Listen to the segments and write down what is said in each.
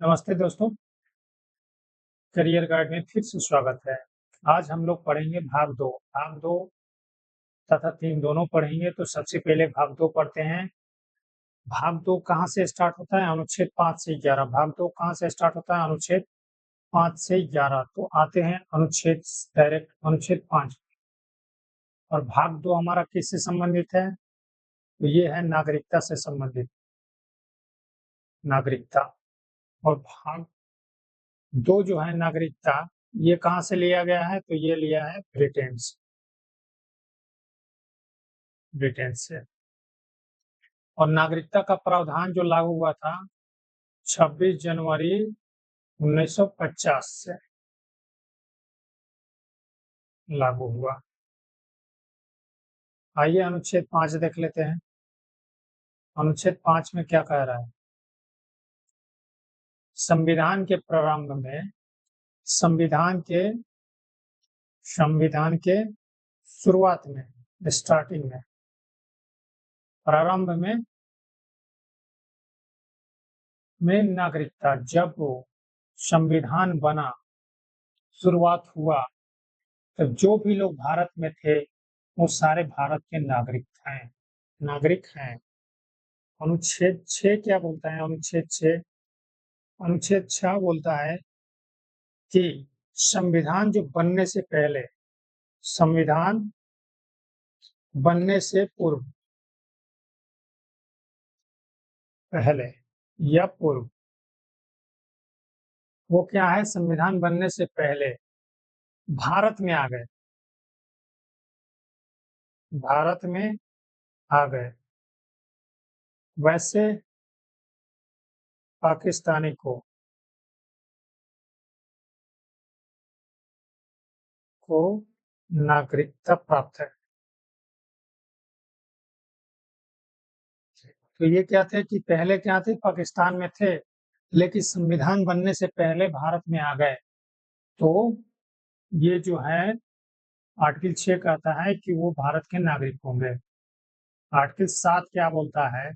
नमस्ते दोस्तों, career guide में फिर से स्वागत है। आज हम लोग पढ़ेंगे भाग 2 तथा 3 दोनों पढ़ेंगे। तो सबसे पहले भाग 2 पढ़ते हैं। भाग 2 कहाँ से स्टार्ट होता है? अनुच्छेद 5 से 11। भाग 2 कहाँ से स्टार्ट होता है? अनुच्छेद 5 से 11। तो आते हैं डायरेक्ट अनुच्छेद 5 और भाग 2 हमारा किससे संबंधित है? तो ये है नागरिकता से संबंधित, नागरिकता। और भाग 2 जो है नागरिकता, ये कहाँ से लिया गया है? तो ये लिया है ब्रिटेन से। और नागरिकता का प्रावधान जो लागू हुआ था 26 जनवरी 1950 से लागू हुआ। आइए अनुच्छेद 5 देख लेते हैं। अनुच्छेद 5 में क्या कह रहा है? संविधान के प्रारंभ में संविधान के शुरुआत में, स्टार्टिंग में, प्रारंभ में नागरिकता, जब वो संविधान बना, शुरुआत हुआ, तो जो भी लोग भारत में थे वो सारे भारत के नागरिक हैं। अनुच्छेद 6 क्या बोलता है? अनुच्छेद 6 बोलता है कि संविधान बनने से पहले या पूर्व, वो क्या है? संविधान बनने से पहले भारत में आ गए, भारत में आ गए। वैसे पाकिस्तानी को नागरिकता प्राप्त है। तो ये क्या थे कि पहले क्या थे? पाकिस्तान में थे, लेकिन संविधान बनने से पहले भारत में आ गए। तो ये जो है आर्टिकल 6 कहता है कि वो भारत के नागरिक होंगे। आर्टिकल 7 क्या बोलता है?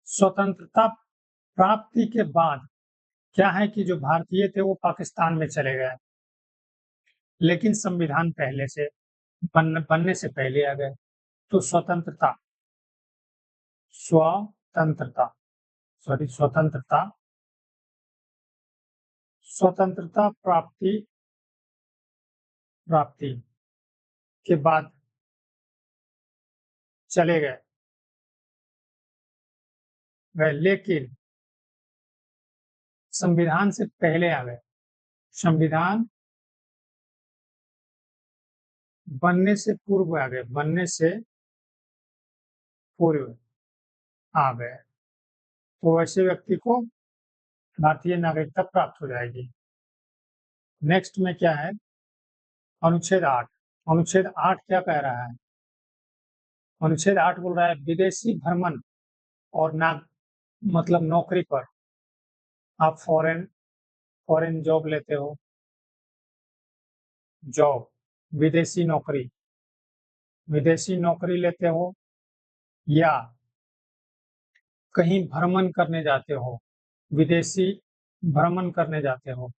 स्वतंत्रता प्राप्ति के बाद क्या है कि जो भारतीय थे वो पाकिस्तान में चले गए, लेकिन संविधान बनने से पहले आ गए। तो स्वतंत्रता स्वतंत्रता स्वतंत्रता प्राप्ति के बाद चले गए, लेकिन संविधान से पहले आ गए। संविधान बनने से पूर्व आ गए, बनने से पूर्व आ गए। तो ऐसे व्यक्ति को भारतीय नागरिकता प्राप्त हो जाएगी। नेक्स्ट में क्या है? अनुच्छेद 8। अनुच्छेद 8 क्या कह रहा है? अनुच्छेद 8 बोल रहा है विदेशी भ्रमण और मतलब नौकरी पर आप फॉरेन जॉब लेते हो, विदेशी नौकरी लेते हो, या कहीं भ्रमण करने जाते हो, विदेशी भ्रमण करने जाते हो,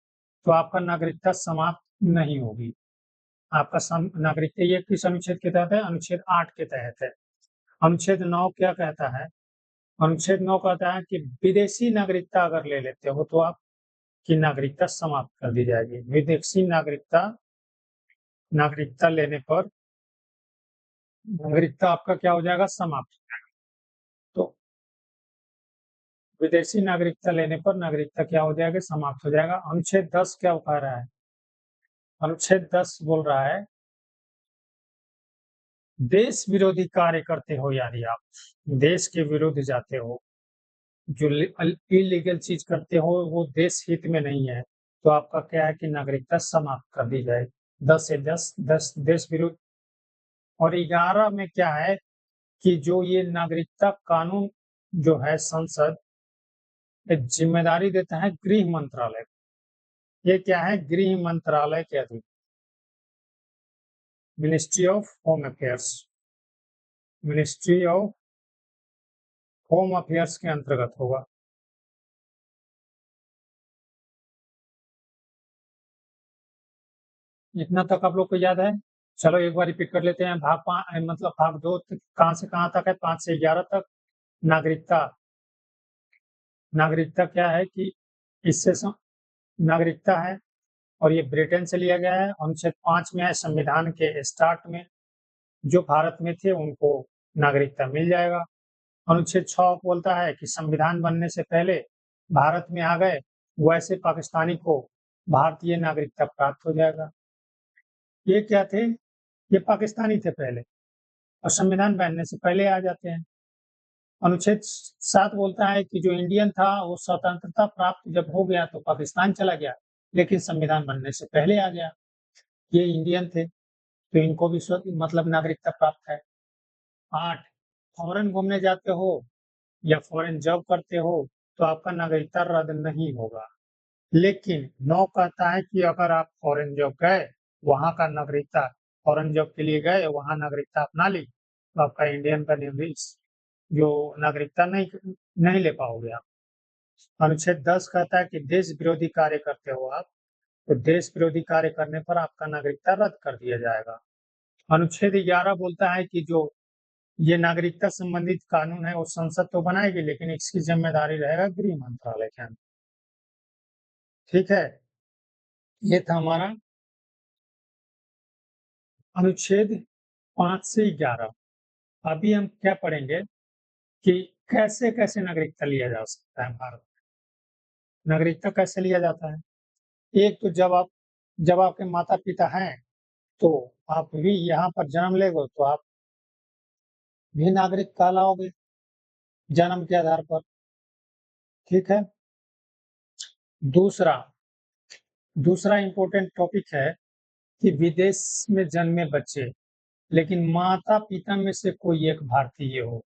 तो आपका नागरिकता समाप्त नहीं होगी। आपका नागरिकता ये किस अनुच्छेद के तहत है? अनुच्छेद 8 के तहत है। अनुच्छेद 9 क्या कहता है? अनुच्छेद 9 कहता है कि विदेशी नागरिकता अगर ले लेते हो तो आपकी नागरिकता समाप्त कर दी जाएगी। विदेशी नागरिकता लेने पर नागरिकता आपका क्या हो जाएगा? समाप्त हो जाएगा। तो विदेशी नागरिकता लेने पर नागरिकता क्या हो जाएगा? समाप्त हो जाएगा। अनुच्छेद 10 क्या कह रहा है? अनुच्छेद 10 बोल रहा है देश विरोधी कार्य करते हो, यदि आप देश के विरुद्ध जाते हो, जो इलीगल चीज करते हो, वो देश हित में नहीं है, तो आपका क्या है कि नागरिकता समाप्त कर दी जाए। 10 देश विरुद्ध। और 11 में क्या है कि जो ये नागरिकता कानून जो है संसद एक जिम्मेदारी देता है गृह मंत्रालय। ये क्या है? गृह मंत्रालय के अधीन, ministry of home affairs, ministry of home affairs के अंतर्गत होगा। इतना तक आप लोग को याद है? चलो एक बार रिपीट कर लेते हैं। मतलब भाग 2 कहाँ से कहाँ तक है? 5 से 11 तक। नागरिकता। नागरिकता क्या है कि इससे नागरिकता है और ये ब्रिटेन से लिया गया है। अनुच्छेद 5 में है, संविधान के स्टार्ट में जो भारत में थे उनको नागरिकता मिल जाएगा। अनुच्छेद 6 बोलता है कि संविधान बनने से पहले भारत में आ गए वैसे पाकिस्तानी को भारतीय नागरिकता प्राप्त हो जाएगा। ये क्या थे? ये पाकिस्तानी थे पहले और संविधान बनने से पहले आ जाते हैं। अनुच्छेद 7 बोलता है कि जो इंडियन था वो स्वतंत्रता प्राप्त जब हो गया तो पाकिस्तान चला गया, लेकिन संविधान बनने से पहले आ गया। ये इंडियन थे तो इनको भी मतलब नागरिकता प्राप्त है। 8, फॉरेन घूमने जाते हो या फॉरेन जॉब करते हो तो आपका नागरिकता रद्द नहीं होगा। लेकिन 9 कहता है कि अगर आप फॉरेन जॉब गए, वहाँ का नागरिकता फॉरेन जॉब के लिए गए, वहाँ नागरिकता अपना ली, तो आपका इंडियन का जो नागरिकता नहीं नहीं ले पाओगे आप। अनुच्छेद 10 कहता है कि देश विरोधी कार्य करते हो आप, तो देश विरोधी कार्य करने पर आपका नागरिकता रद्द कर दिया जाएगा। अनुच्छेद 11 बोलता है कि जो ये नागरिकता संबंधित कानून है वो संसद तो बनाएगी, लेकिन इसकी जिम्मेदारी रहेगा गृह मंत्रालय के अंदर। ठीक है, ये था हमारा अनुच्छेद 5 से 11। अभी हम क्या पढ़ेंगे कि कैसे कैसे नागरिकता लिया जा सकता है भारत में। नागरिकता कैसे लिया जाता है? एक तो जब आपके माता पिता हैं तो आप भी यहाँ पर जन्म लेगे तो आप भी नागरिक कहलाओगे जन्म के आधार पर। ठीक है। दूसरा दूसरा इंपॉर्टेंट टॉपिक है कि विदेश में जन्मे बच्चे लेकिन माता पिता में से कोई एक भारतीय हो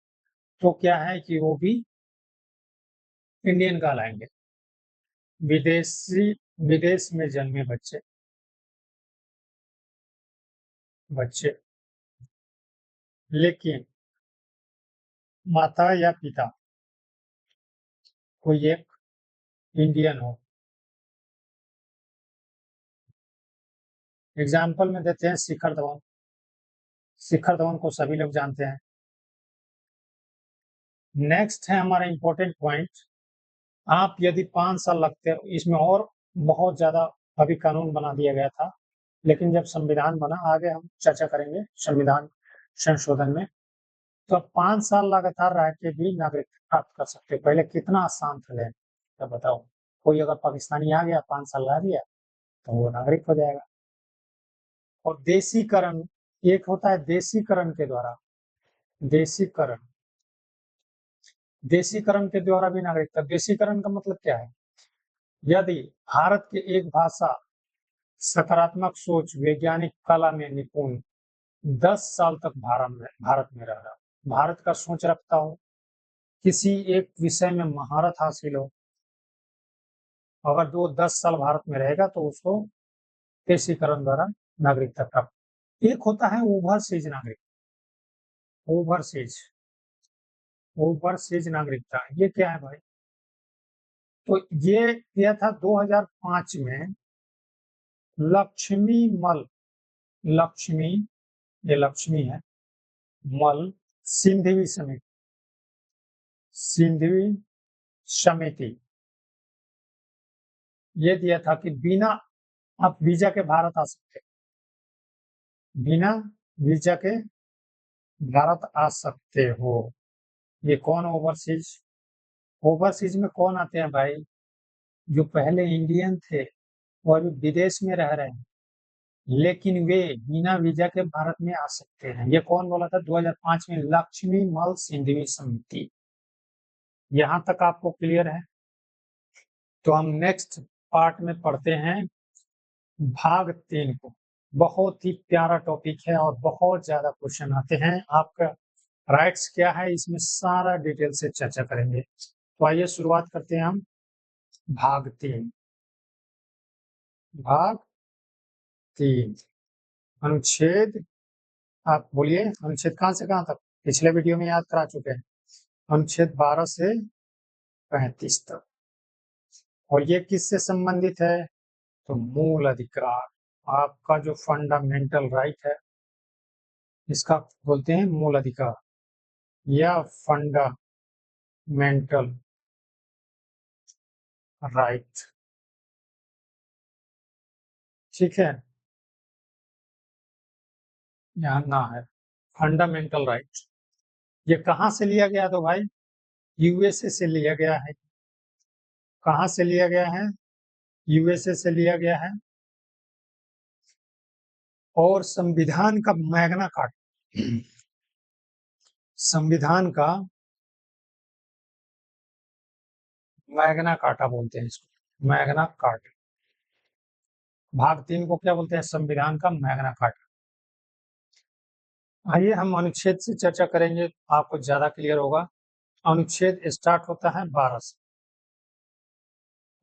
तो क्या है कि वो भी इंडियन कहलाएंगे। विदेश में जन्मे बच्चे बच्चे लेकिन माता या पिता कोई एक इंडियन हो। एग्जाम्पल में देते हैं शिखर धवन। शिखर धवन को सभी लोग जानते हैं। नेक्स्ट है हमारा इंपॉर्टेंट पॉइंट, आप यदि 5 साल लगते हो इसमें और बहुत ज्यादा अभी कानून बना दिया गया था, लेकिन जब संविधान बना, आगे हम चर्चा करेंगे संविधान संशोधन में, तो आप 5 साल लगातार रह के भी नागरिकता प्राप्त कर सकते हो। पहले कितना आसान था लेना, तो बताओ, कोई अगर पाकिस्तानी आ गया 5 साल रह दिया तो वो नागरिक हो जाएगा। और देशीकरण, एक होता है देशीकरण के द्वारा, देशीकरण देशीकरण के द्वारा भी नागरिकता। देशीकरण का मतलब क्या है? यदि भारत के एक भाषा, सकारात्मक सोच, वैज्ञानिक कला में निपुण 10 साल तक भारत में रह रहा, भारत का सोच रखता हो, किसी एक विषय में महारत हासिल हो, अगर वो 10 साल भारत में रहेगा तो उसको देशीकरण द्वारा नागरिकता प्राप्त। एक होता है ओवरसीज नागरिक, ओवरसीज ओवरसीज नागरिकता। ये क्या है भाई? तो ये किया था 2005 में लक्ष्मी मल, लक्ष्मी, ये लक्ष्मी है, मल सिंधवी समिति, सिंधवी समिति। ये दिया था कि बिना आप वीजा के भारत आ सकते, बिना वीजा के भारत आ सकते हो। ये कौन ओवरसीज? ओवरसीज में कौन आते हैं भाई? जो पहले इंडियन थे वो अभी विदेश में रह रहे हैं, लेकिन वे बिना वीजा के भारत में आ सकते हैं। ये कौन बोला था? 2005 में लक्ष्मी मल सिंधवी समिति। यहां तक आपको क्लियर है? तो हम नेक्स्ट पार्ट में पढ़ते हैं भाग 3 को। बहुत ही प्यारा टॉपिक है और बहुत ज्यादा क्वेश्चन आते हैं। आपका राइट्स क्या है इसमें सारा डिटेल से चर्चा करेंगे। तो आइए शुरुआत करते हैं हम भाग 3। भाग 3 अनुच्छेद, आप बोलिए अनुच्छेद कहां से कहां तक? पिछले वीडियो में याद करा चुके हैं। अनुच्छेद 12 से 35 तक। और ये किससे संबंधित है? तो मूल अधिकार, आपका जो फंडामेंटल राइट है इसका बोलते हैं मूल अधिकार या फंडामेंटल राइट। ठीक है, यहाँ ना है फंडामेंटल राइट। ये कहाँ से लिया गया? तो भाई यूएसए से लिया गया है। कहाँ से लिया गया है? यूएसए से लिया गया है। और संविधान का मैग्ना कार्टा, संविधान का मैग्ना कार्टा बोलते हैं इसको, मैग्ना कार्टा। भाग 3 को क्या बोलते हैं? संविधान का मैग्ना कार्टा। आइए हम अनुच्छेद से चर्चा करेंगे, आपको ज्यादा क्लियर होगा। अनुच्छेद स्टार्ट होता है 12 से।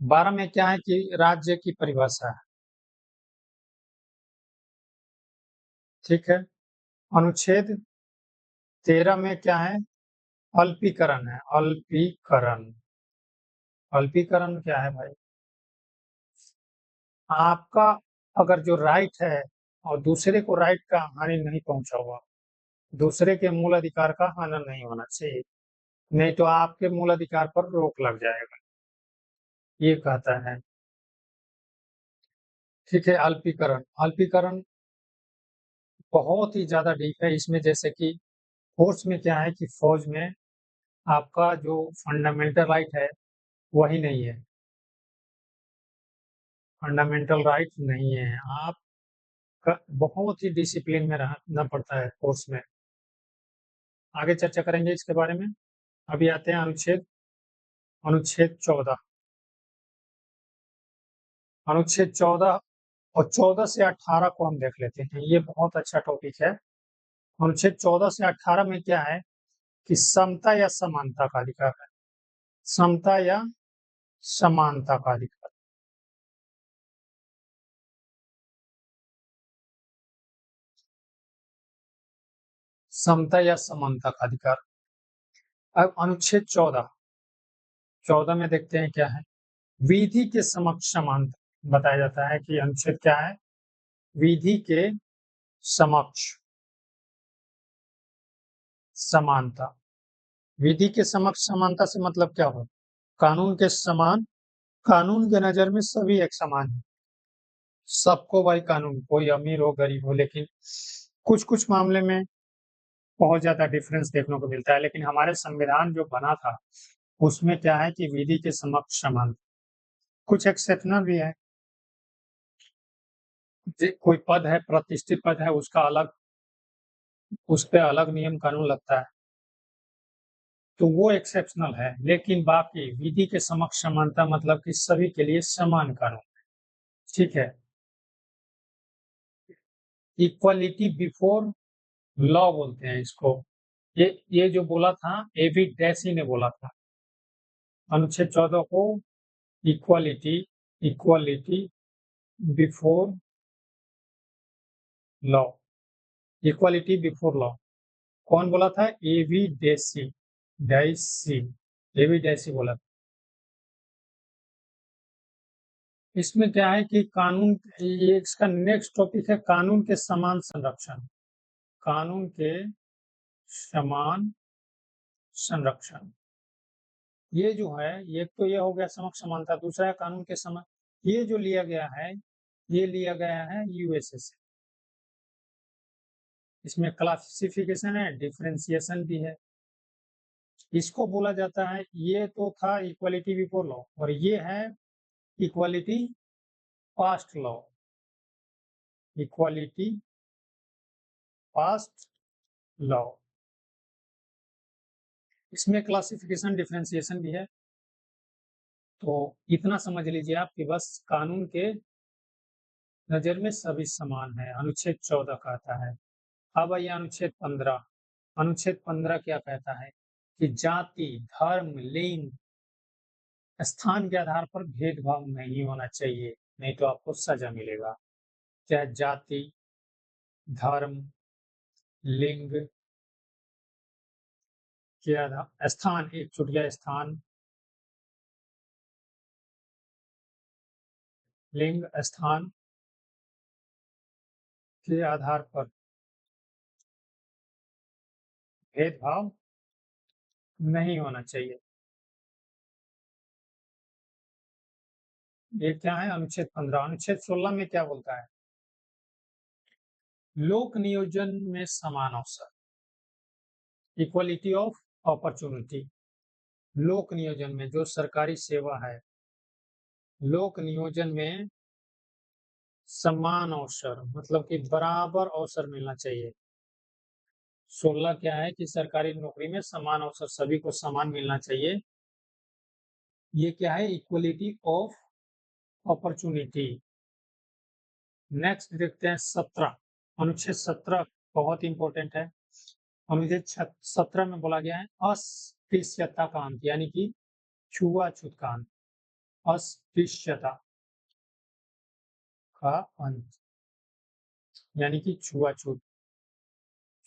12 में क्या है कि राज्य की परिभाषा है। ठीक है। अनुच्छेद 13 में क्या है? अल्पीकरण है। अल्पीकरण, अल्पीकरण क्या है भाई? आपका अगर जो राइट है और दूसरे को राइट का हानि नहीं पहुंचा हुआ, दूसरे के मूल अधिकार का हनन नहीं होना चाहिए, नहीं तो आपके मूल अधिकार पर रोक लग जाएगा, ये कहता है। ठीक है। अल्पीकरण, अल्पीकरण बहुत ही ज्यादा डीप है इसमें। जैसे कि फोर्स में क्या है कि फौज में आपका जो फंडामेंटल राइट है वही नहीं है, फंडामेंटल राइट नहीं है। आप बहुत ही डिसिप्लिन में रहना पड़ता है फोर्स में। आगे चर्चा करेंगे इसके बारे में। अभी आते हैं अनुच्छेद, अनुच्छेद 14। अनुच्छेद 14 और 14 से 18 को हम देख लेते हैं, ये बहुत अच्छा टॉपिक है। अनुच्छेद 14 से 18 में क्या है कि समता या समानता का अधिकार है। समता या समानता का अधिकार। समता या समानता का अधिकार। अब अनुच्छेद 14, 14 में देखते हैं क्या है। विधि के समक्ष समानता बताया जाता है कि अनुच्छेद क्या है? विधि के समक्ष समानता। विधि के समक्ष समानता से मतलब क्या हो? कानून के समान, कानून के नजर में सभी एक समान है। सबको भाई कानून, कोई अमीर हो गरीब हो, लेकिन कुछ कुछ मामले में बहुत ज्यादा डिफरेंस देखने को मिलता है। लेकिन हमारे संविधान जो बना था उसमें क्या है कि विधि के समक्ष समान। कुछ एक्सेप्शनल भी है। कोई पद है, प्रतिष्ठित पद है, उसका अलग, उस पर अलग नियम कानून लगता है, तो वो एक्सेप्शनल है। लेकिन बाकी विधि के समक्ष समानता मतलब कि सभी के लिए समान कानून। ठीक है। इक्वलिटी बिफोर लॉ बोलते हैं इसको। ये जो बोला था एवी डैसी ने बोला था अनुच्छेद 14 को, equality, equality before law, equality before law. कौन बोला था? एवी डैसी, डैसी, एवी डैसी बोला था। इसमें क्या है कि कानून, ये इसका नेक्स्ट टॉपिक है कानून के समान संरक्षण। कानून के समान संरक्षण, ये जो है, ये तो ये हो गया समक्ष समानता। दूसरा है कानून के समान, ये जो लिया गया है, ये लिया गया है यूएसए से। इसमें क्लासिफिकेशन है, डिफरेंशिएशन भी है। इसको बोला जाता है, ये तो था इक्वलिटी बिफोर लॉ और ये है equality past law, equality past law. इसमें क्लासिफिकेशन डिफरेंशिएशन भी है। तो इतना समझ लीजिए आप कि बस कानून के नजर में सभी समान है, अनुच्छेद 14 कहता है। अब आइए अनुच्छेद 15। अनुच्छेद 15 क्या कहता है कि जाति, धर्म, लिंग, स्थान के आधार पर भेदभाव नहीं होना चाहिए, नहीं तो आपको सजा मिलेगा। चाहे जाति, धर्म, लिंग के आधार, स्थान, एक छूट गया स्थान, लिंग, स्थान के आधार पर भेदभाव नहीं होना चाहिए। ये क्या है? अनुच्छेद 15। अनुच्छेद 16 में क्या बोलता है? लोक नियोजन में समान अवसर, इक्वलिटी ऑफ अपॉर्चुनिटी। लोक नियोजन में जो सरकारी सेवा है, लोक नियोजन में समान अवसर मतलब कि बराबर अवसर मिलना चाहिए। 16 क्या है कि सरकारी नौकरी में समान अवसर, सभी को समान मिलना चाहिए। ये क्या है? Equality of opportunity. नेक्स्ट देखते हैं 17। अनुच्छेद 17 बहुत इंपॉर्टेंट है। अनुच्छेद 17 में बोला गया है अस्पृश्यता का अंत, यानी कि छुआछूत का अंत। अस्पृश्यता का अंत यानी कि छुआछूत,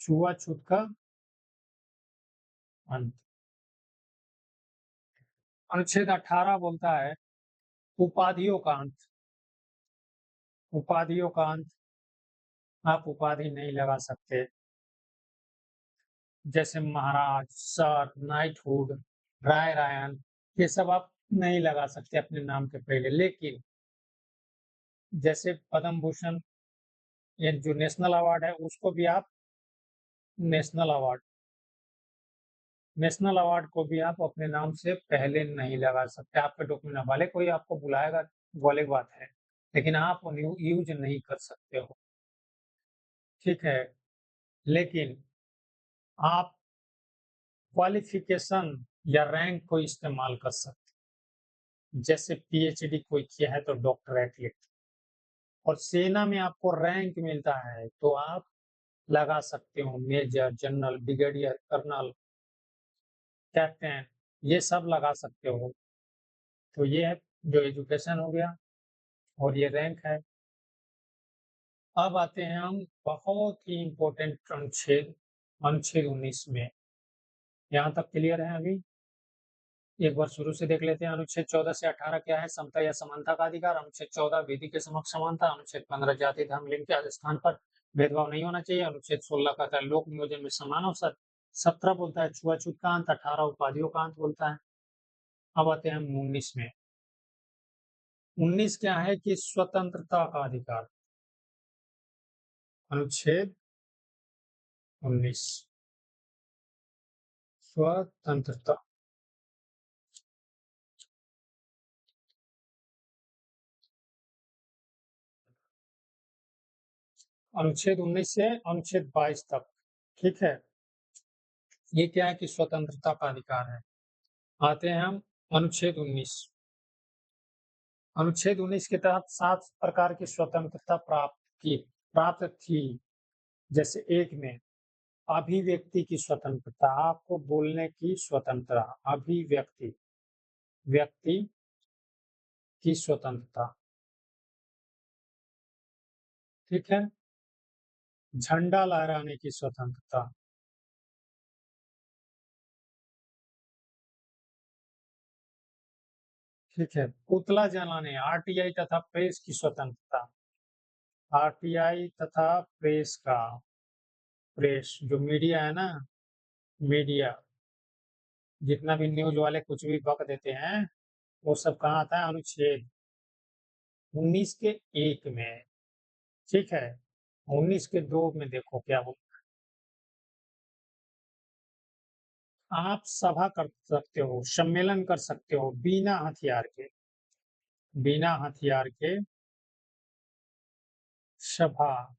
छुआछूत का अंत। अनुच्छेद 18 बोलता है उपाधियों का अंत। उपाधियों का अंत, आप उपाधि नहीं लगा सकते, जैसे महाराज, सर, नाइटहुड, राय रायन, ये सब आप नहीं लगा सकते अपने नाम के पहले। लेकिन जैसे पद्म भूषण, ये जो नेशनल अवार्ड है, उसको भी आप नेशनल अवार्ड, नेशनल अवार्ड को भी आप अपने नाम से पहले नहीं लगा सकते। आपके डॉक्यूमेंट वाले कोई आपको बुलाएगा, वो अलग बात है, लेकिन आप यूज नहीं कर सकते हो, ठीक है। लेकिन आप क्वालिफिकेशन या रैंक को इस्तेमाल कर सकते, जैसे पीएचडी कोई किया है तो डॉक्टरेट लिख, और सेना में आपको रैंक मिलता है तो आप लगा सकते हो major, general, brigadier, colonel, captain, ये सब लगा सकते हो। तो ये है जो एजुकेशन हो गया और ये रैंक है। अब आते हैं हम बहुत ही इम्पोर्टेंट अनुच्छेद, अनुच्छेद 19 में। यहाँ तक क्लियर है? अभी एक बार शुरू से देख लेते हैं। अनुच्छेद 14 से 18 क्या है? समता या समानता का अधिकार। अनुच्छेद 14 विधि के समक्ष समानता। अनुच्छेद 15 जाति धर्म लिंग के स्थान पर भेदभाव नहीं होना चाहिए। अनुच्छेद 16 कहता है लोक नियोजन में समान अवसर। 17 बोलता है छुआछूत का अंत। 18 उपाधियों का अंत बोलता है। अब आते हैं हम 19 में। 19 क्या है कि स्वतंत्रता का अधिकार। अनुच्छेद 19 स्वतंत्रता। अनुच्छेद 19 से अनुच्छेद 22 तक, ठीक है। ये क्या है कि स्वतंत्रता का अधिकार है। आते हैं हम अनुच्छेद 19। अनुच्छेद 19 के तहत 7 प्रकार की स्वतंत्रता प्राप्त थी। जैसे एक में अभिव्यक्ति की स्वतंत्रता, आपको बोलने की स्वतंत्रता, अभिव्यक्ति, व्यक्ति की स्वतंत्रता, ठीक है। झंडा लहराने की स्वतंत्रता, ठीक है। पुतला जलाने, आरटीआई तथा प्रेस की स्वतंत्रता, आरटीआई तथा प्रेस का, प्रेस जो मीडिया है ना, मीडिया, जितना भी न्यूज वाले कुछ भी बक देते हैं, वो सब कहाँ आता है? अनुच्छेद 19 के 1 में, ठीक है। 19 के 2 में देखो क्या बोल, आप सभा कर सकते हो, सम्मेलन कर सकते हो बिना हथियार के, बिना हथियार के सभा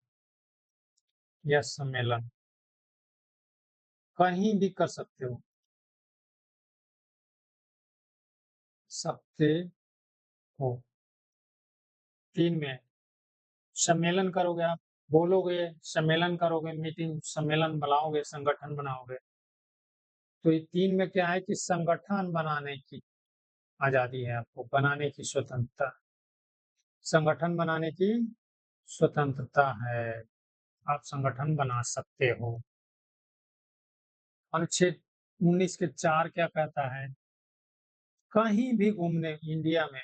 या सम्मेलन कहीं भी कर सकते हो। 3 में सम्मेलन करोगे, आप बोलोगे, सम्मेलन करोगे, मीटिंग, सम्मेलन बुलाओगे, संगठन बनाओगे। तो ये 3 में क्या है कि संगठन बनाने की आजादी है, आपको बनाने की स्वतंत्रता, संगठन बनाने की स्वतंत्रता है, आप संगठन बना सकते हो। अनुच्छेद 19 के 4 क्या कहता है? कहीं भी घूमने, इंडिया में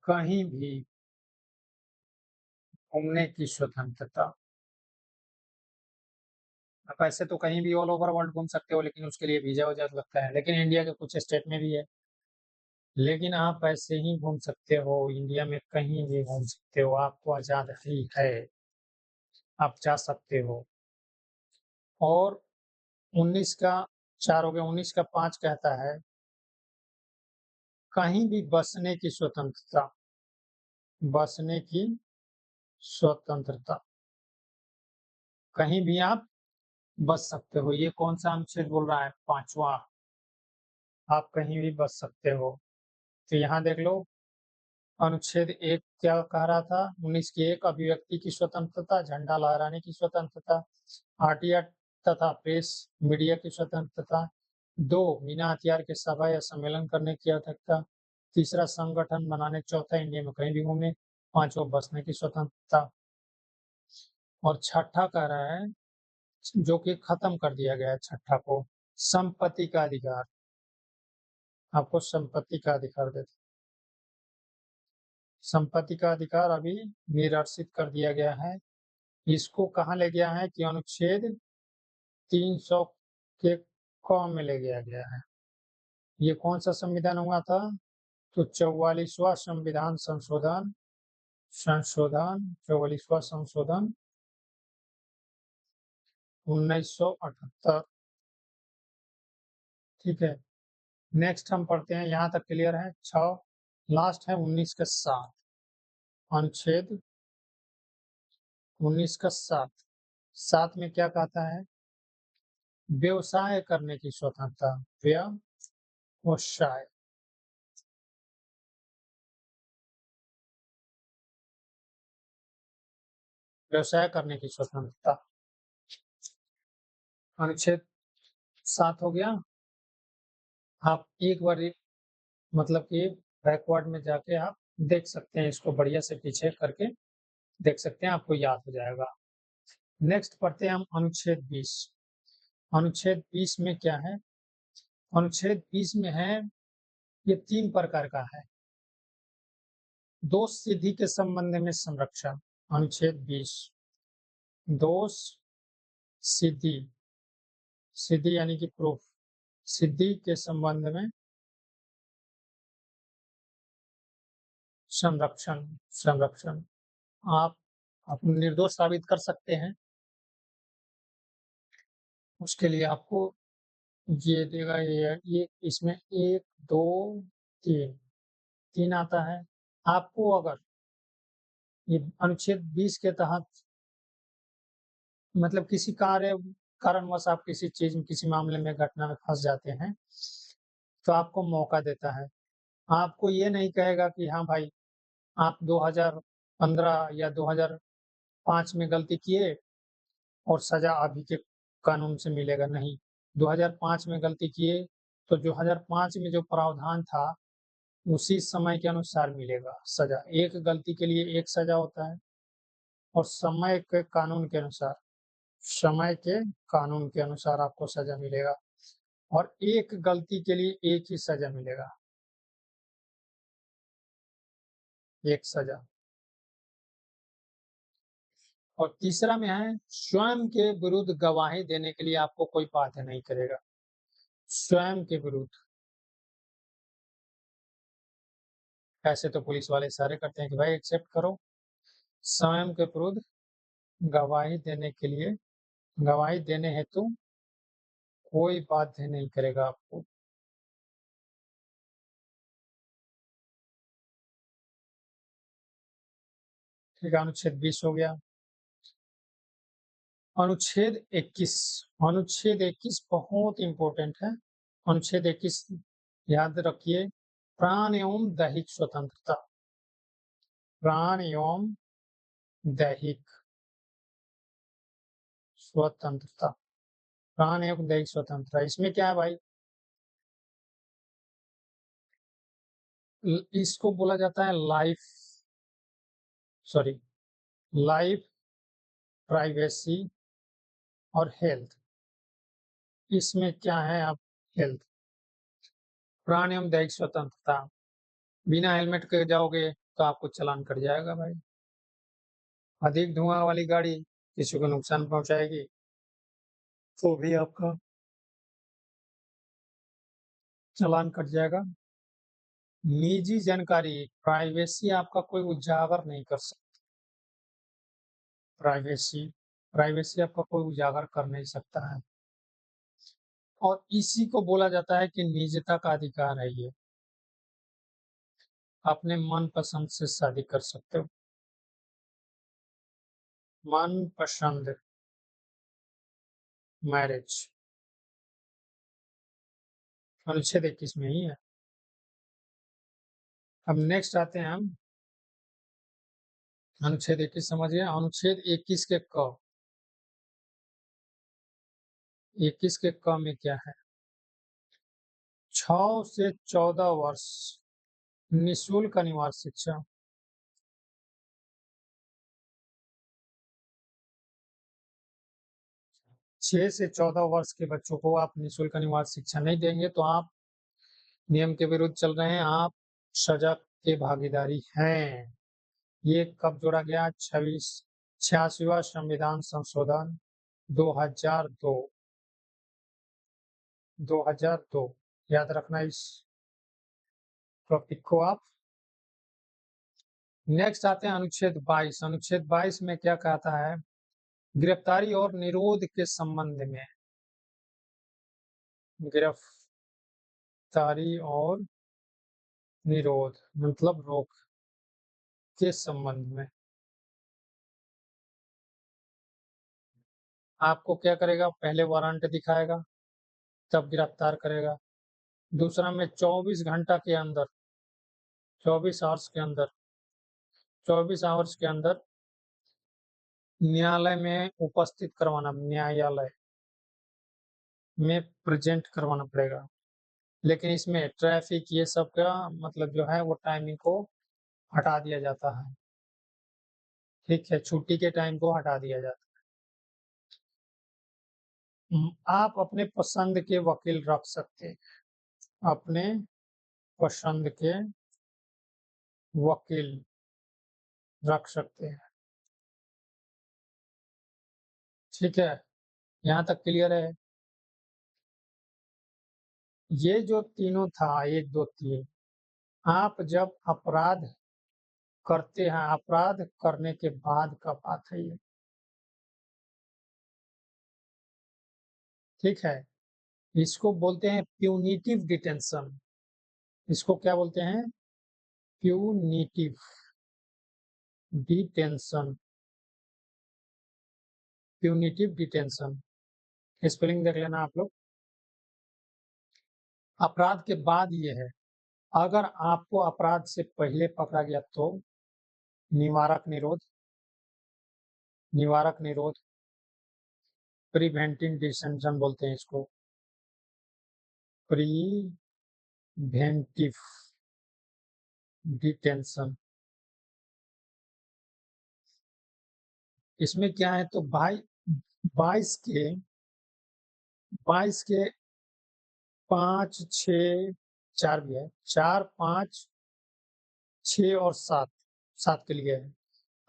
कहीं भी घूमने की स्वतंत्रता। आप ऐसे तो कहीं भी ऑल ओवर वर्ल्ड घूम सकते हो, लेकिन उसके लिए वीजा वगैरह लगता है, लेकिन इंडिया के कुछ स्टेट में भी है। लेकिन आप ऐसे ही घूम सकते हो, इंडिया में कहीं भी घूम सकते हो, आपको आजादी है, आप जा सकते हो। और 19 का 4 हो गया, 19 का 5 कहता है कहीं भी बसने की स्वतंत्रता, बसने की स्वतंत्रता, कहीं भी आप बस सकते हो। ये कौन सा अनुच्छेद बोल रहा है? 5वां। आप कहीं भी बस सकते हो। तो यहाँ देख लो, अनुच्छेद 1 क्या कह रहा था? 19 की 1 अभिव्यक्ति की स्वतंत्रता, झंडा लहराने की स्वतंत्रता, आरटीआई तथा प्रेस मीडिया की स्वतंत्रता। 2 बिना हथियार के सभा या सम्मेलन करने की आवश्यकता। तीसरा संगठन बनाने। चौथा इंडिया में कहीं भी घूमने। 5वां बसने की स्वतंत्रता। और छठा कह रहा है, जो कि खत्म कर दिया गया है छठा को, संपत्ति का अधिकार। आपको संपत्ति का अधिकार देते, संपत्ति का अधिकार अभी निरसित कर दिया गया है। इसको कहाँ ले गया है कि अनुच्छेद 300 के क में ले गया गया है। ये कौन सा संविधान हुआ था? तो 44वां संविधान संशोधन, 44वां संशोधन 1978। ठीक है, नेक्स्ट हम पढ़ते हैं, यहाँ तक क्लियर है? 6 लास्ट है 19 का 7, अनुच्छेद 19 का 7। 7 में क्या कहता है? व्यवसाय करने की स्वतंत्रता, व्यवसाय, व्यवसाय करने की स्वतंत्रता। अनुच्छेद 7 हो गया। आप एक बार मतलब कि बैकवर्ड में जाके आप देख सकते हैं, इसको बढ़िया से पीछे करके देख सकते हैं, आपको याद हो जाएगा। नेक्स्ट पढ़ते हैं हम अनुच्छेद 20। अनुच्छेद 20 में क्या है? अनुच्छेद 20 में है, ये 3 प्रकार का है। दोष सिद्धि के संबंध में संरक्षण। अनुच्छेद 20 दोष सिद्धि, सिद्धि यानी कि प्रूफ, सिद्धि के संबंध में संरक्षण, संरक्षण। आप अपने निर्दोष साबित कर सकते हैं, उसके लिए आपको ये देगा, ये इसमें 1 2 3 3 आता है। आपको अगर ये अनुच्छेद 20 के तहत मतलब किसी कारणवश आप किसी चीज में, किसी मामले में, घटना में फंस जाते हैं, तो आपको मौका देता है। आपको ये नहीं कहेगा कि हाँ भाई, आप 2015 या 2005 में गलती किए और सजा अभी के कानून से मिलेगा, नहीं। 2005 में गलती किए तो 2005 में जो प्रावधान था उसी समय के अनुसार मिलेगा सजा। एक गलती के लिए एक सजा होता है, और समय के कानून के अनुसार, समय के कानून के अनुसार आपको सजा मिलेगा, और एक गलती के लिए एक ही सजा मिलेगा, एक सजा। और तीसरा में है, स्वयं के विरुद्ध गवाही देने के लिए आपको कोई बाध्य नहीं करेगा। स्वयं के विरुद्ध, ऐसे तो पुलिस वाले इशारे करते हैं कि भाई एक्सेप्ट करो। स्वयं के विरुद्ध गवाही देने के लिए, गवाही देने हेतु कोई बाध्य नहीं करेगा आपको। ठीक है, अनुच्छेद 20 हो गया। अनुच्छेद 21, अनुच्छेद 21 बहुत इंपॉर्टेंट है। अनुच्छेद 21 याद रखिए, प्राण एवं दैहिक स्वतंत्रता, प्राण एवं दैहिक स्वतंत्रता, प्राण एवं दैहिक स्वतंत्रता। इसमें क्या है भाई? इसको बोला जाता है लाइफ, सॉरी, लाइफ, प्राइवेसी और हेल्थ। इसमें क्या है? आप हेल्थ, प्राण एवं दैहिक स्वतंत्रता। बिना हेलमेट के जाओगे तो आपको चालान कट जाएगा भाई। अधिक धुआं वाली गाड़ी किसी को नुकसान पहुंचाएगी तो भी आपका चालान कट जाएगा। निजी जानकारी, प्राइवेसी आपका कोई उजागर नहीं कर सकता। प्राइवेसी प्राइवेसी आपका कोई उजागर कर नहीं सकता है, और इसी को बोला जाता है कि निजता का अधिकार है। ये अपने मन पसंद से शादी कर सकते हो। मन पसंद मैरिज अनुच्छेद 21 में ही है। अब नेक्स्ट आते हैं हम अनुच्छेद 21 समझिए। अनुच्छेद 21 के क, 21 के क में क्या है? 6 से 14 वर्ष निःशुल्क अनिवार्य शिक्षा। छह से 14 वर्ष के बच्चों को आप निःशुल्क अनिवार्य शिक्षा नहीं देंगे तो आप नियम के विरुद्ध चल रहे हैं, आप सजा के भागीदारी हैं। ये कब जोड़ा गया? 86वां संविधान संशोधन 2002। 2002 याद रखना इस टॉपिक को आप। नेक्स्ट आते हैं अनुच्छेद 22। अनुच्छेद 22 में क्या कहता है? गिरफ्तारी और निरोध के संबंध में, गिरफ्तारी और निरोध मतलब रोक के संबंध में आपको क्या करेगा? पहले वारंट दिखाएगा तब गिरफ्तार करेगा। दूसरा में 24 घंटा के अंदर, 24 आवर्स के अंदर, 24 आवर्स के अंदर न्यायालय में उपस्थित करवाना, न्यायालय में प्रेजेंट करवाना पड़ेगा। लेकिन इसमें ट्रैफिक ये सब का मतलब जो है वो टाइमिंग को हटा दिया जाता है। ठीक है, छुट्टी के टाइम को हटा दिया जाता है। आप अपने पसंद के वकील रख सकते हैं, अपने पसंद के वकील रख सकते हैं। ठीक है, यहाँ तक क्लियर है? ये जो तीनों था, 1 2 3, आप जब अपराध करते हैं, अपराध करने के बाद का बात है ये। ठीक है, इसको बोलते हैं प्यूनिटिव डिटेंशन। इसको क्या बोलते हैं? Punitive detention. Punitive detention spelling देख लेना आप लोग। अपराध के बाद ये है, अगर आपको अपराध से पहले पकड़ा गया तो निवारक निरोध, निवारक निरोध, प्रिवेंटिव डिटेंशन बोलते हैं इसको, प्रिवेंटिव डिटेंशन। इसमें क्या है तो भाई 22 के 5 6 4 भी है, 4 5 6 और 7, 7 के लिए है।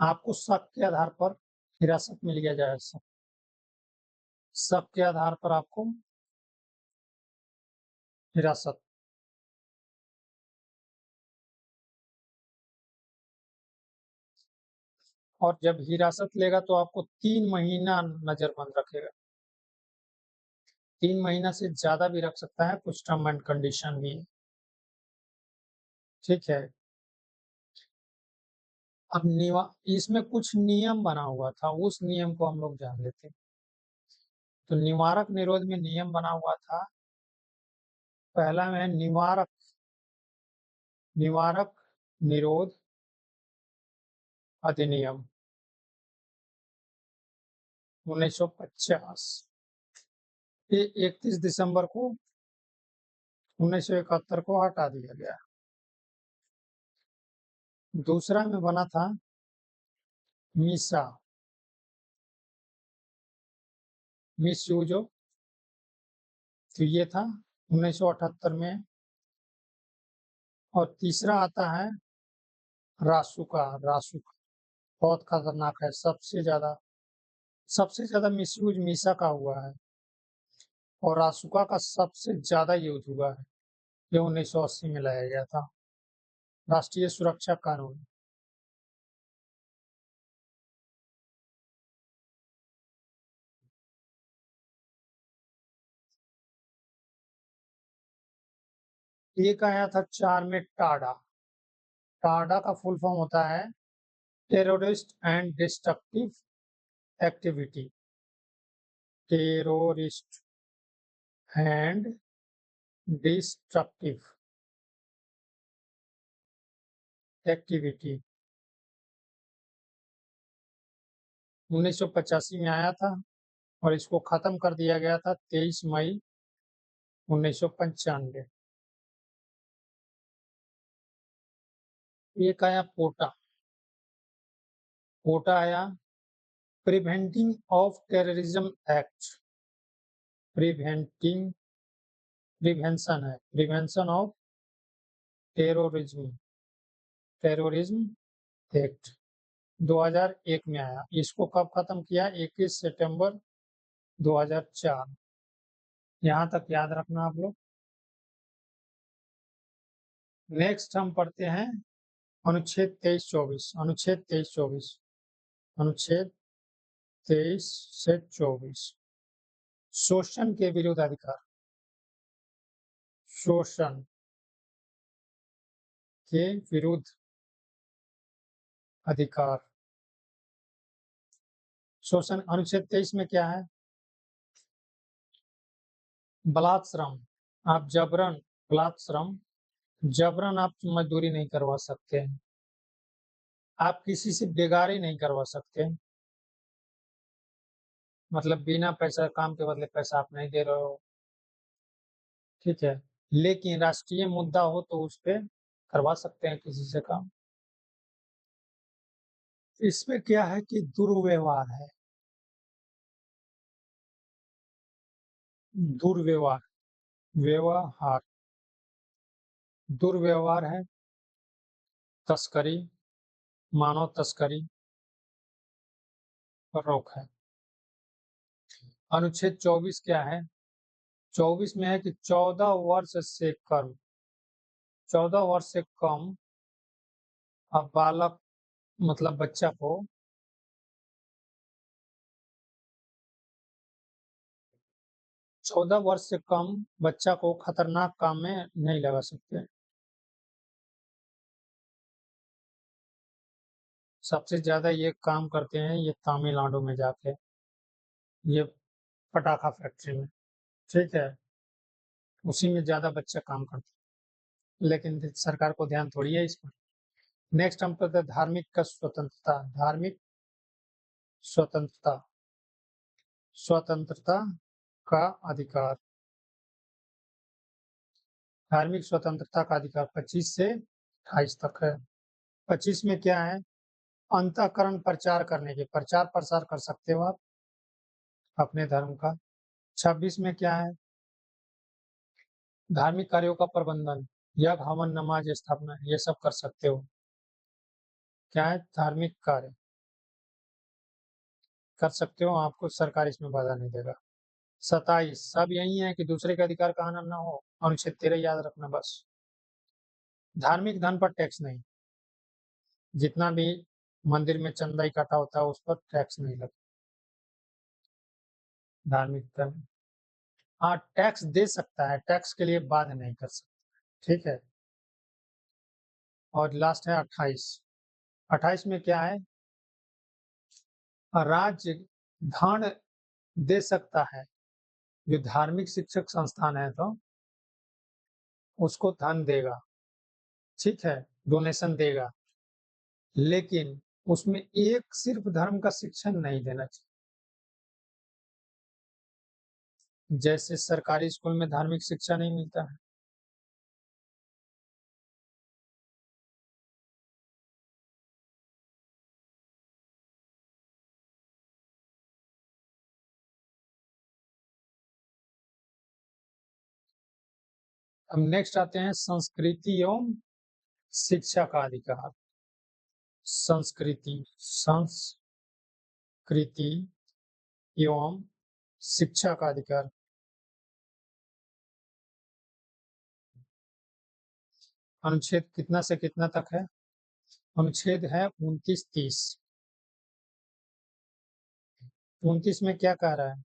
आपको शक के आधार पर हिरासत में लिया जाएगा। शक के आधार पर आपको हिरासत, और जब हिरासत लेगा तो आपको 3 महीना नजरबंद रखेगा। 3 महीना से ज्यादा भी रख सकता है, कुछ टर्म एंड कंडीशन भी है। ठीक है, अब इसमें कुछ नियम बना हुआ था, उस नियम को हम लोग जान लेते हैं। तो निवारक निरोध में नियम बना हुआ था। पहला है निवारक, निवारक निरोध अधिनियम 1950। ये 31 दिसंबर को 1971 को हटा दिया गया। दूसरा में बना था मीसा, मिस यूजो, तो ये था 1978 में। और तीसरा आता है रासुका, रासुका बहुत खतरनाक है, सबसे ज्यादा मिसयूज मीसा का हुआ है और रासुका का सबसे ज्यादा यूज हुआ है। ये 1980 में लाया गया था, राष्ट्रीय सुरक्षा कानून। एक आया था 4 में टाडा। टाडा का फुल फॉर्म होता है terrorist and destructive activity. Terrorist and destructive activity 1985 में आया था और इसको खत्म कर दिया गया था 23 मई 1995। एक आया पोटा। पोटा आया preventing of terrorism act. Preventing prevention है, prevention of terrorism terrorism act 2001 में आया। इसको कब खत्म किया? 21 सितंबर 2004। यहाँ तक याद रखना आप लोग। नेक्स्ट हम पढ़ते हैं अनुच्छेद 23-24। अनुच्छेद 23-24। अनुच्छेद 23 से 24 शोषण के विरुद्ध अधिकार। शोषण के विरुद्ध अधिकार। शोषण अनुच्छेद 23 में क्या है? बलात् श्रम। आप जबरन बलात् श्रम, जबरन आप मजदूरी नहीं करवा सकते हैं। आप किसी से बेगारी नहीं करवा सकते, मतलब बिना पैसा काम के बदले पैसा आप नहीं दे रहे हो, ठीक है। लेकिन राष्ट्रीय मुद्दा हो तो उस पे करवा सकते हैं किसी से काम। इसमें क्या है कि दुर्व्यवहार है। दुर्व्यवहार, व्यवहार, दुर्व्यवहार है, तस्करी, मानव तस्करी पर रोक है। अनुच्छेद 24 क्या है? 24 में है कि 14 वर्ष से कम, 14 वर्ष से कम अब बालक मतलब बच्चा को 14 वर्ष से कम बच्चा को खतरनाक काम में नहीं लगा सकते। सबसे ज्यादा ये काम करते हैं ये तमिलनाडु में जाके, ये पटाखा फैक्ट्री में, ठीक है, उसी में ज्यादा बच्चा काम करते हैं, लेकिन सरकार को ध्यान थोड़ी है इस पर। नेक्स्ट हम पढ़ते हैं धार्मिक का स्वतंत्रता। धार्मिक स्वतंत्रता, स्वतंत्रता का अधिकार। धार्मिक स्वतंत्रता का अधिकार 25 से 28 तक है। 25 में क्या है? अंतःकरण प्रचार करने के, प्रचार प्रसार कर सकते हो आप अपने धर्म का। 26 में क्या है? धार्मिक कार्यों का प्रबंधन, यज्ञ हवन नमाज स्थापना ये सब कर सकते हो। क्या है? धार्मिक कार्य कर सकते हो, आपको सरकार इसमें बाधा नहीं देगा। 27 सब यही है कि दूसरे का अधिकार का हनन ना हो। अनुच्छेद 13 याद रखना बस। धार्मिक धन पर टैक्स नहीं, जितना भी मंदिर में चंदा इकट्ठा होता है उस पर टैक्स नहीं लगता। धार्मिक धन, हाँ टैक्स दे सकता है, टैक्स के लिए बाध्य नहीं कर सकता, ठीक है। और लास्ट है 28। 28 में क्या है? राज्य धन दे सकता है, जो धार्मिक शिक्षक संस्थान है तो उसको धन देगा, ठीक है, डोनेशन देगा, लेकिन उसमें एक सिर्फ धर्म का शिक्षण नहीं देना चाहिए। जैसे सरकारी स्कूल में धार्मिक शिक्षा नहीं मिलता है। अब नेक्स्ट आते हैं संस्कृति एवं शिक्षा का अधिकार। संस्कृति एवं शिक्षा का अधिकार। अनुच्छेद कितना से कितना तक है? अनुच्छेद है 29-30। 29 में क्या कह रहा है?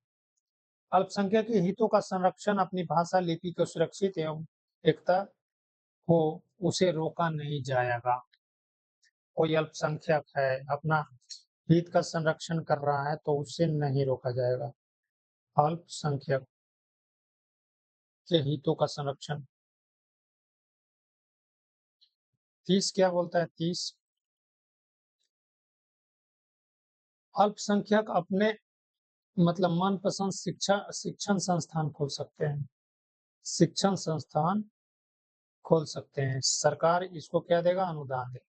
अल्पसंख्यक के हितों का संरक्षण, अपनी भाषा लिपि को सुरक्षित एवं एकता हो उसे रोका नहीं जाएगा। कोई अल्पसंख्यक है, अपना हित का संरक्षण कर रहा है तो उसे नहीं रोका जाएगा। अल्पसंख्यक के हितों का संरक्षण। 30 क्या बोलता है? 30 अल्पसंख्यक अपने मतलब मनपसंद शिक्षण संस्थान खोल सकते हैं। शिक्षण संस्थान खोल सकते हैं, सरकार इसको क्या देगा? अनुदान देगा।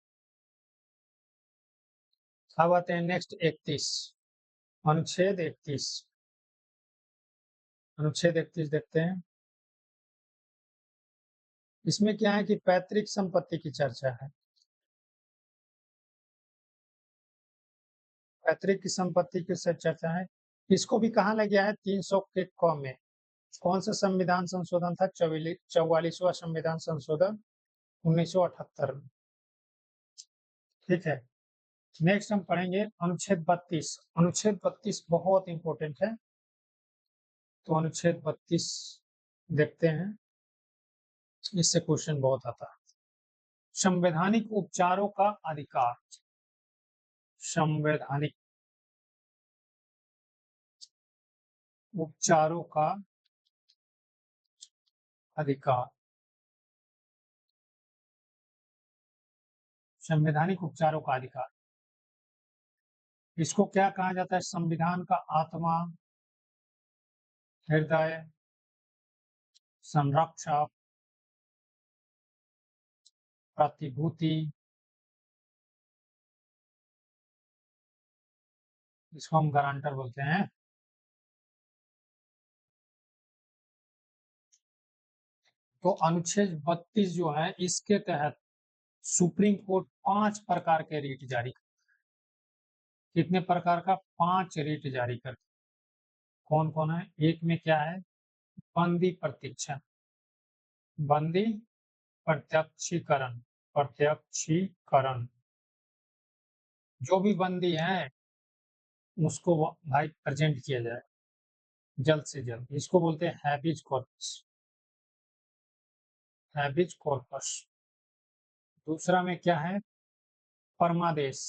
अब आते हैं नेक्स्ट 31, अनुच्छेद 31। अनुच्छेद 31 देखते हैं। इसमें क्या है कि पैतृक संपत्ति की चर्चा है। पैतृक की संपत्ति की चर्चा है। इसको भी कहाँ लग गया है? 300 के क में। कौन सा संविधान संशोधन था? 44वां संविधान संशोधन 1978 में। ठीक है, नेक्स्ट हम पढ़ेंगे अनुच्छेद 32। अनुच्छेद 32 बहुत इंपॉर्टेंट है, तो अनुच्छेद 32 देखते हैं, इससे क्वेश्चन बहुत आता है। संवैधानिक उपचारों का अधिकार। संवैधानिक उपचारों का अधिकार। संवैधानिक उपचारों का अधिकार, इसको क्या कहा जाता है? संविधान का आत्मा, हृदय, संरक्षक, प्रतिभूति, इसको हम गारंटर बोलते हैं। तो अनुच्छेद 32 जो है, इसके तहत सुप्रीम कोर्ट 5 प्रकार के रिट जारी कर। कितने प्रकार का? 5 रिट जारी कर। कौन कौन है? एक में क्या है? बंदी प्रत्यक्ष, बंदी प्रत्यक्षीकरण, प्रत्यक्षीकरण। जो भी बंदी है उसको भाई प्रेजेंट किया जाए जल्द से जल्द। इसको बोलते हैं हैबिज कॉर्पस, हैबिज कॉर्पस। दूसरा में क्या है? परमादेश,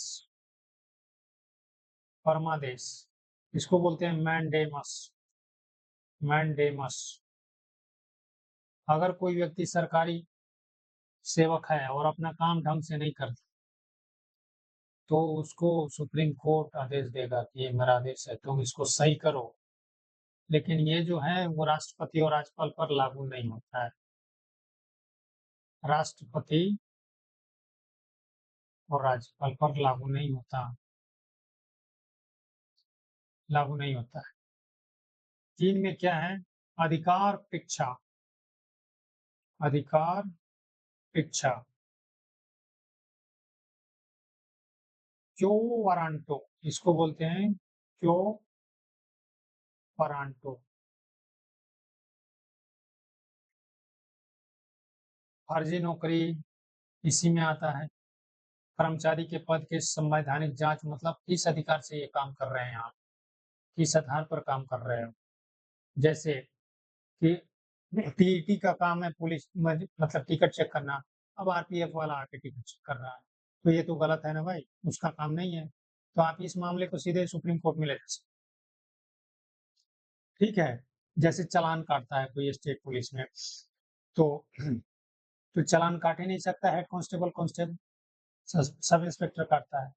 परमादेश। इसको बोलते हैं मैंडेमस, मैंडेमस। अगर कोई व्यक्ति सरकारी सेवक है और अपना काम ढंग से नहीं करता तो उसको सुप्रीम कोर्ट आदेश देगा कि ये मेरा आदेश है, तुम इसको सही करो। लेकिन ये जो है वो राष्ट्रपति और राज्यपाल पर लागू नहीं होता है। राष्ट्रपति और राज्यपाल पर लागू नहीं होता, लागू नहीं होता है। 3 में क्या है? अधिकार पिच्छा, अधिकार पिच्छा। क्यो वरांटो, इसको बोलते हैं क्यो वरांटो। फर्जी नौकरी इसी में आता है। कर्मचारी के पद के संवैधानिक जांच, मतलब किस अधिकार से ये काम कर रहे हैं आप, किस आधार पर काम कर रहे हो। जैसे कि टीईटी का काम है पुलिस मतलब टिकट चेक करना, अब आरपीएफ वाला आके टिकट चेक कर रहा है, तो ये तो गलत है ना भाई, उसका काम नहीं है। तो आप इस मामले को सीधे सुप्रीम कोर्ट में ले जा सकते। ठीक है, जैसे चालान काटता है कोई स्टेट पुलिस में, तो तो चालान काट ही नहीं सकता head constable, constable sub inspector काटता है।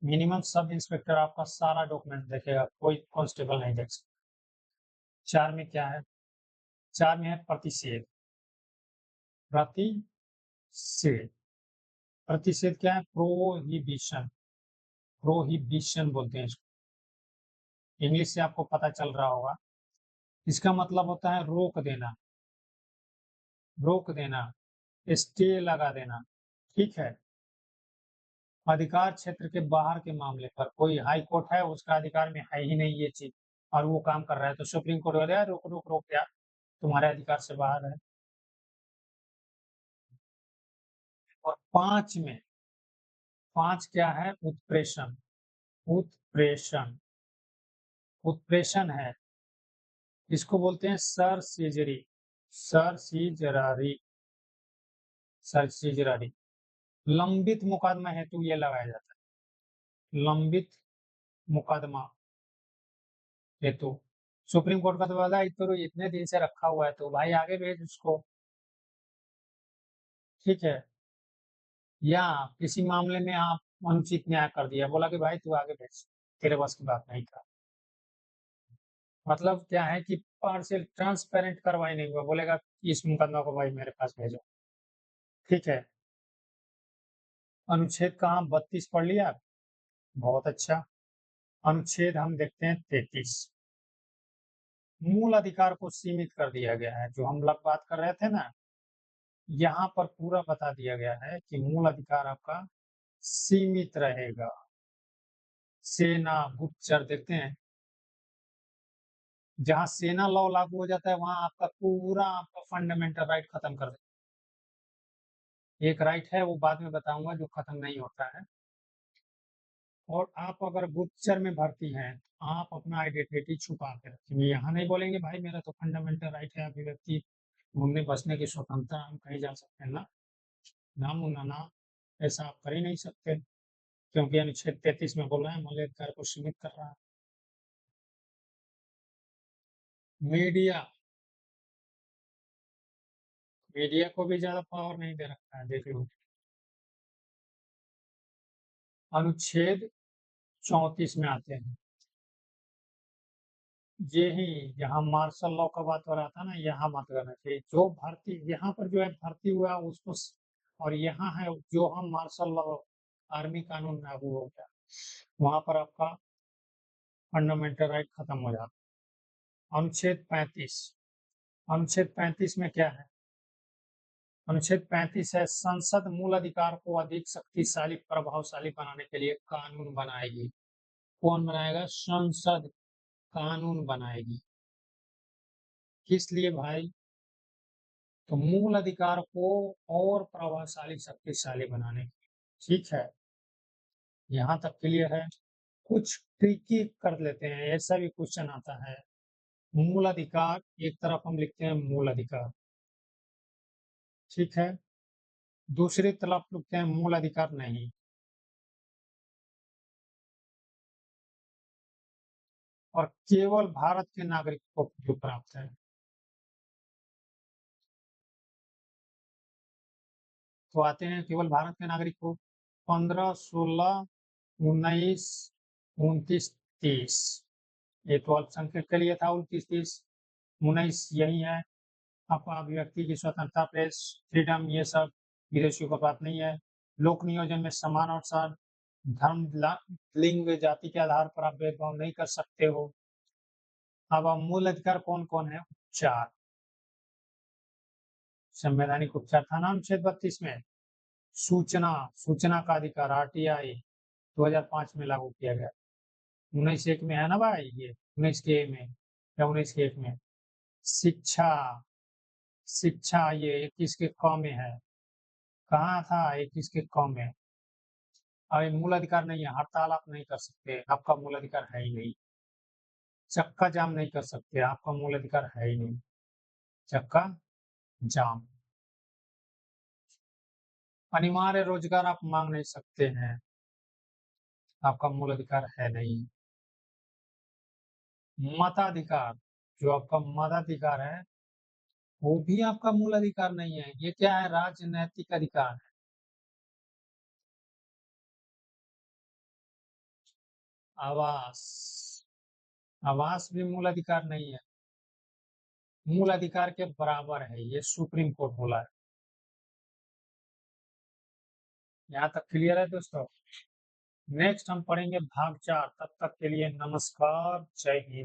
मिनिमम सब इंस्पेक्टर आपका सारा डॉक्यूमेंट देखेगा, कोई कांस्टेबल नहीं देख सकता। 4 में क्या है? 4 में है प्रतिषेध, प्रतिषेध। प्रतिषेध क्या है? प्रोहिबिशन, प्रोहिबिशन बोलते हैं इसको। इंग्लिश से आपको पता चल रहा होगा। इसका मतलब होता है रोक देना, रोक देना, स्टे लगा देना। ठीक है, अधिकार क्षेत्र के बाहर के मामले पर कोई हाई कोर्ट है, उसका अधिकार में है ही नहीं ये चीज और वो काम कर रहा है, तो सुप्रीम कोर्ट बोले यार रोक रोक रोक यार, तुम्हारे अधिकार से बाहर है। और पांच क्या है? उत्प्रेषण। उत्प्रेषण। उत्प्रेषण है, इसको बोलते हैं सरसीजरी। सरसीजरारी। सरसीजरारी। लंबित मुकदमा हेतु ये लगाया जाता है, लंबित मुकदमा हेतु। सुप्रीम कोर्ट का तो वादा तो इतने दिन से रखा हुआ है, तो भाई आगे भेज उसको। ठीक है। या किसी मामले में आप अनुचित न्याय कर दिया, बोला कि भाई तू आगे भेज, तेरे बस की बात नहीं था। मतलब क्या है कि पार्शियल ट्रांसपेरेंट कार्रवाई नहीं हुआ, बोलेगा कि इस मुकदमा को भाई मेरे पास भेजो। ठीक है। अनुच्छेद कहाँ 32 पढ़ लिया आप? बहुत अच्छा। अनुच्छेद हम देखते हैं 33। मूल अधिकार को सीमित कर दिया गया है, जो हम लोग बात कर रहे थे ना, यहाँ पर पूरा बता दिया गया है कि मूल अधिकार आपका सीमित रहेगा। सेना गुप्तचर देखते हैं, जहां सेना लॉ लागू हो जाता है वहां आपका पूरा आपका फंडामेंटल राइट खत्म कर देता है। एक राइट है वो बाद में बताऊंगा जो खत्म नहीं होता है। और आप अगर गुप्तचर में भर्ती हैं तो आप अपना आइडेंटिटी छुपा के रखेंगे, यहाँ नहीं बोलेंगे भाई मेरा तो फंडामेंटल राइट है अभिव्यक्ति घूमने बसने की स्वतंत्रता, हम कहीं जा सकते हैं ना, ना मुन्ना ना, ऐसा आप कर ही नहीं सकते, क्योंकि अनुच्छेद 33 में बोल रहा है मूल अधिकार को सीमित कर रहा है। मीडिया, मीडिया को भी ज्यादा पावर नहीं दे रखा है, देख लो। अनुच्छेद 34 में आते हैं, ये ही यहाँ मार्शल लॉ का बात हो रहा था ना, यहाँ मत करना चाहिए। जो भर्ती यहाँ पर जो है भर्ती हुआ उसको और यहाँ है जो हम मार्शल लॉ आर्मी कानून लागू हो गया, वहां पर आपका फंडामेंटल राइट खत्म हो जाता है। अनुच्छेद 35। अनुच्छेद 35 में क्या है? अनुच्छेद 35 है संसद मूल अधिकार को अधिक शक्तिशाली प्रभावशाली बनाने के लिए कानून बनाएगी। कौन बनाएगा? संसद कानून बनाएगी। किस लिए भाई? तो मूल अधिकार को और प्रभावशाली शक्तिशाली बनाने के लिए। ठीक है, यहाँ तक क्लियर है। कुछ ट्रिकी कर लेते हैं, ऐसा भी क्वेश्चन आता है। मूल अधिकार एक तरफ हम लिखते हैं मूल अधिकार, ठीक है, दूसरी तरफ लिखते हैं मूल अधिकार नहीं। और केवल भारत के नागरिक को जो प्राप्त है, तो आते हैं केवल भारत के नागरिक को 15, 16, 19, 29, 30। ये तो अल्पसंख्यक के लिए था 29, 30, 19 यही है। आपका अभिव्यक्ति की स्वतंत्रता, प्रेस फ्रीडम, ये सब विदेशियों का बात नहीं है। लोक नियोजन में समान अवसर, धर्म, लिंग, जाति के आधार पर आप भेदभाव नहीं कर सकते हो। अब मूल अधिकार कौन कौन है? उपचार, संवैधानिक उपचार था ना अनुच्छेद 32 में। सूचना, सूचना का अधिकार आरटीआई 2005 में लागू किया गया। 19 एक में है ना भाई, ये 19 के में या 19 के 1 में। शिक्षा, शिक्षा ये 21 के क में है, कहाँ था 21 के क में। अब मूल अधिकार नहीं है, हड़ताल आप नहीं कर सकते, आपका मूल अधिकार है ही नहीं। चक्का जाम नहीं कर सकते, आपका मूल अधिकार है ही नहीं। चक्का जाम। अनिवार्य रोजगार आप मांग नहीं सकते हैं, आपका मूल अधिकार है नहीं। मताधिकार, जो आपका मताधिकार है वो भी आपका मूल अधिकार नहीं है। ये क्या है? राजनैतिक अधिकार है। आवास, आवास भी मूल अधिकार नहीं है, मूल अधिकार के बराबर है, ये सुप्रीम कोर्ट बोला है। यहाँ तक क्लियर है दोस्तों? नेक्स्ट हम पढ़ेंगे भाग 4, तब तक के लिए नमस्कार, जय हिंद।